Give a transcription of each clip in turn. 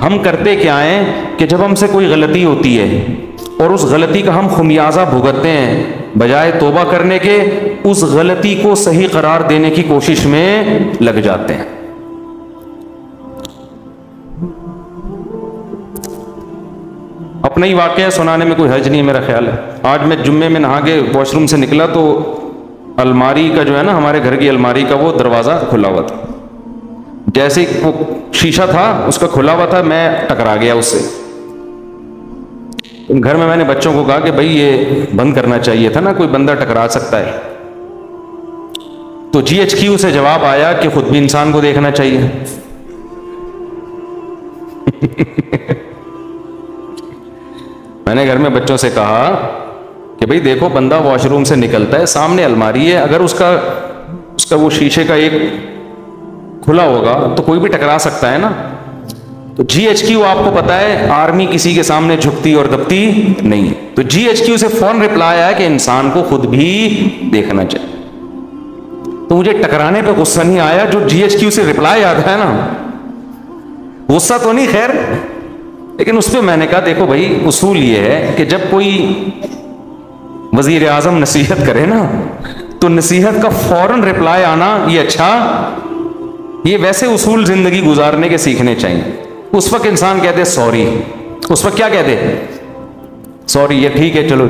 ہم کرتے کیا ہیں کہ جب ہم سے کوئی غلطی ہوتی ہے اور اس غلطی کا ہم خمیازہ بھگتتے ہیں، بجائے توبہ کرنے کے اس غلطی کو صحیح قرار دینے کی کوشش میں لگ جاتے ہیں۔ اپنا ہی واقعہ سنانے میں کوئی حرج نہیں ہے میرا خیال ہے۔ آج میں جمعے میں نہا کے واش روم سے نکلا تو الماری کا جو ہے نا، ہمارے گھر کی الماری کا وہ دروازہ کھلا ہوا تھا، جیسے وہ شیشہ تھا اس کا کھلا ہوا تھا، میں ٹکرا گیا اس سے۔ گھر میں نے بچوں کو کہا کہ بھائی یہ بند کرنا چاہیے تھا نا، کوئی بندہ ٹکرا سکتا ہے۔ تو جی ایچ کیو سے جواب آیا کہ خود بھی انسان کو دیکھنا چاہیے۔ میں نے گھر میں بچوں سے کہا کہ بھئی دیکھو، بندہ واش روم سے نکلتا ہے، سامنے الماری ہے، اگر اس کا وہ شیشے کا ایک کھلا ہوگا تو کوئی بھی ٹکرا سکتا ہے نا۔ تو جی ایچ کیو آپ کو پتا ہے آرمی کسی کے سامنے جھکتی اور دبتی نہیں، تو جی ایچ کیو سے فوراً رپلائی آیا کہ انسان کو خود بھی دیکھنا چاہیے۔ تو مجھے ٹکرانے پہ غصہ نہیں آیا، جو جی ایچ کیو سے رپلائی آتا ہے نا، غصہ تو نہیں خیر، لیکن اس پہ میں نے کہا دیکھو بھائی، اصول یہ ہے کہ جب کوئی وزیر اعظم نصیحت کرے نا تو نصیحت کا فوراً رپلائی آنا یہ اچھا، یہ ویسے اصول زندگی گزارنے کے سیکھنے چاہیے۔ اس وقت انسان کہتے سوری، اس وقت کیا کہتے سوری، یہ ٹھیک ہے چلو۔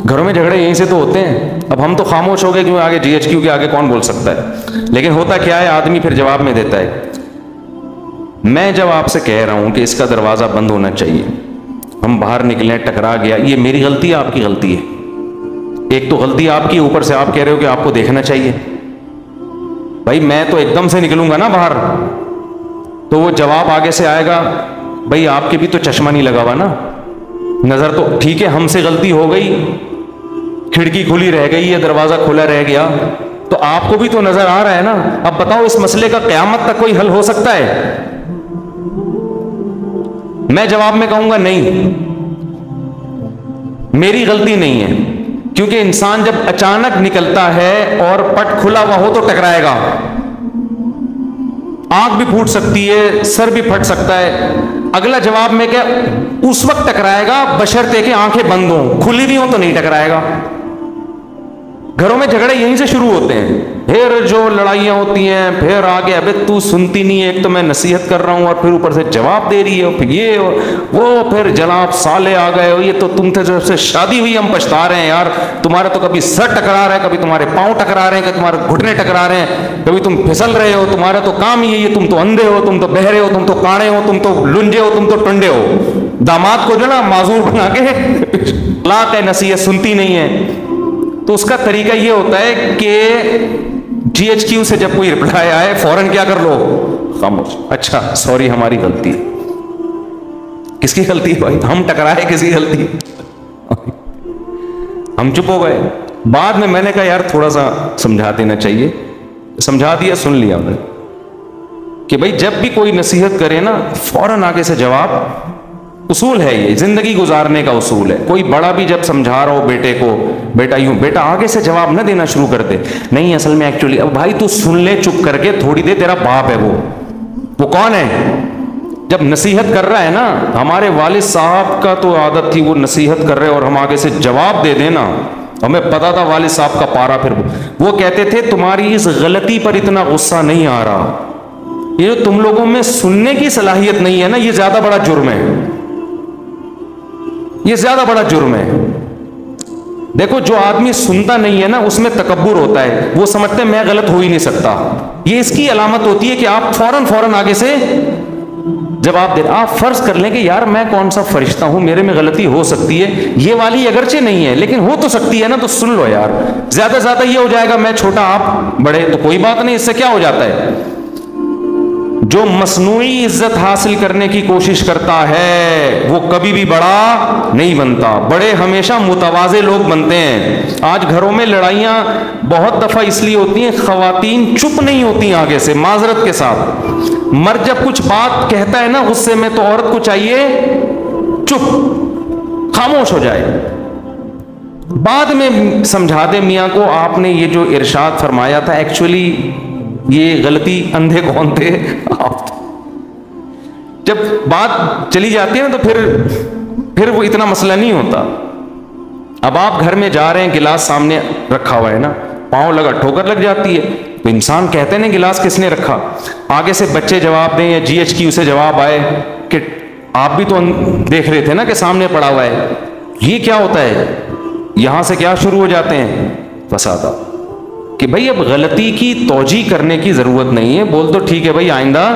گھروں میں جھگڑے یہیں سے تو ہوتے ہیں، اب ہم تو خاموش ہو گئے کیوں، آگے جی ایچ کیو کے آگے کون بول سکتا ہے، لیکن ہوتا کیا ہے آدمی پھر جواب میں دیتا ہے۔ میں جب آپ سے کہہ رہا ہوں کہ اس کا دروازہ بند ہونا چاہیے، ہم باہر نکلیں ٹکرا گیا، یہ میری غلطی ہے آپ کی غلطی ہے؟ ایک تو غلطی آپ کی، اوپر سے آپ کہہ رہے ہو کہ آپ کو دیکھنا چاہیے۔ بھائی میں تو ایک دم سے نکلوں گا نا باہر، تو وہ جواب آگے سے آئے گا بھائی آپ کے بھی تو چشمہ نہیں لگا ہوا نا، نظر تو ٹھیک ہے، ہم سے غلطی ہو گئی، کھڑکی کھلی رہ گئی ہے، دروازہ کھلا رہ گیا، تو آپ کو بھی تو نظر آ رہا ہے نا۔ اب بتاؤ اس مسئلے کا قیامت تک کوئی حل ہو سکتا ہے؟ میں جواب میں کہوں گا نہیں، میری غلطی نہیں ہے، کیونکہ انسان جب اچانک نکلتا ہے اور پٹ کھلا ہوا ہو تو ٹکرائے گا، آنکھ بھی پھوٹ سکتی ہے، سر بھی پھٹ سکتا ہے۔ اگلا جواب میں کیا، اس وقت ٹکرائے گا بشرطے کہ آنکھیں بند ہوں، کھلی بھی ہوں تو نہیں ٹکرائے گا۔ گھروں میں جھگڑے یہیں سے شروع ہوتے ہیں، پھر جو لڑائیاں ہوتی ہیں، پھر آگے ابے تو سنتی نہیں ہے، ایک تو میں نصیحت کر رہا ہوں اور پھر اوپر سے جواب دے رہی ہے، پھر یہ وہ، پھر جناب سالے آ گئے ہو، یہ تو تم سے جب سے شادی ہوئی ہم پچھتا رہے ہیں یار، تمہارا تو کبھی سر ٹکرا رہا ہے، کبھی تمہارے پاؤں ٹکرا رہے ہیں، کبھی تمہارے گھٹنے ٹکرا رہے ہیں، کبھی تم پھسل رہے ہو، تمہارا تو کام ہی ہے، تم تو اندھے ہو، تم تو بہرے ہو، تم تو کاڑے ہو، تم تو لنجے ہو، تم تو ٹنڈے ہو۔ داماد کو جو نا معذور بنا کے لاق ہے، نصیحت سنتی نہیں ہے۔ تو اس کا طریقہ یہ ہوتا ہے کہ جی ایچ کیو سے جب کوئی رپلائی آئے فوراً کیا کر لو، خاموش، اچھا سوری ہماری غلطی ہے۔ کس کی غلطی ہے بھائی؟ ہم ٹکرائے، کسی کی غلطی؟ ہم چپ ہو گئے۔ بعد میں نے کہا یار تھوڑا سا سمجھا دینا چاہیے، سمجھا دیا، سن لیا میں کہ بھائی جب بھی کوئی نصیحت کرے نا فوراً آگے سے جواب، اصول ہے یہ، زندگی گزارنے کا اصول ہے۔ کوئی بڑا بھی جب سمجھا رہا ہو بیٹے کو، بیٹا یوں، بیٹا آگے سے جواب نہ دینا شروع کر دے، نہیں اصل میں ایکچولی، اب بھائی تو سن لے چپ کر کے تھوڑی دیر، تیرا باپ ہے وہ کون ہے؟ جب نصیحت کر رہا ہے نا، ہمارے والد صاحب کا تو عادت تھی وہ نصیحت کر رہے اور ہم آگے سے جواب دے دینا، ہمیں پتا تھا والد صاحب کا پارا، پھر وہ کہتے تھے تمہاری اس غلطی پر اتنا غصہ نہیں آ رہا، یہ جو تم لوگوں میں سننے کی صلاحیت نہیں ہے نا، یہ زیادہ بڑا جرم ہے، یہ زیادہ بڑا جرم ہے۔ دیکھو جو آدمی سنتا نہیں ہے نا اس میں تکبر ہوتا ہے، وہ سمجھتے ہیں میں غلط ہو ہی نہیں سکتا، یہ اس کی علامت ہوتی ہے کہ آپ فوراً آگے سے جواب دے۔ آپ فرض کر لیں کہ یار میں کون سا فرشتہ ہوں، میرے میں غلطی ہو سکتی ہے، یہ والی اگرچہ نہیں ہے لیکن ہو تو سکتی ہے نا، تو سن لو یار۔ زیادہ زیادہ یہ ہو جائے گا میں چھوٹا آپ بڑے، تو کوئی بات نہیں، اس سے کیا ہو جاتا ہے۔ جو مصنوعی عزت حاصل کرنے کی کوشش کرتا ہے وہ کبھی بھی بڑا نہیں بنتا، بڑے ہمیشہ متواضع لوگ بنتے ہیں۔ آج گھروں میں لڑائیاں بہت دفعہ اس لیے ہوتی ہیں، خواتین چپ نہیں ہوتی آگے سے، معذرت کے ساتھ، مرد جب کچھ بات کہتا ہے نا غصے میں تو عورت کو چاہیے چپ، خاموش ہو جائے، بعد میں سمجھا دے میاں کو آپ نے یہ جو ارشاد فرمایا تھا ایکچولی یہ غلطی اندھے کون تھے آپ۔ جب بات چلی جاتی ہے نا تو پھر وہ اتنا مسئلہ نہیں ہوتا. اب آپ گھر میں جا رہے ہیں, گلاس سامنے رکھا ہوا ہے نا, پاؤں لگا ٹھوکر لگ جاتی ہے, تو انسان کہتے ہیں گلاس کس نے رکھا, آگے سے بچے جواب دیں یا جی ایچ کیو سے جواب آئے کہ آپ بھی تو دیکھ رہے تھے نا کہ سامنے پڑا ہوا ہے. یہ کیا ہوتا ہے, یہاں سے کیا شروع ہو جاتے ہیں فسادات, کہ بھائی اب غلطی کی توجیہ کرنے کی ضرورت نہیں ہے, بول تو ٹھیک ہے بھائی آئندہ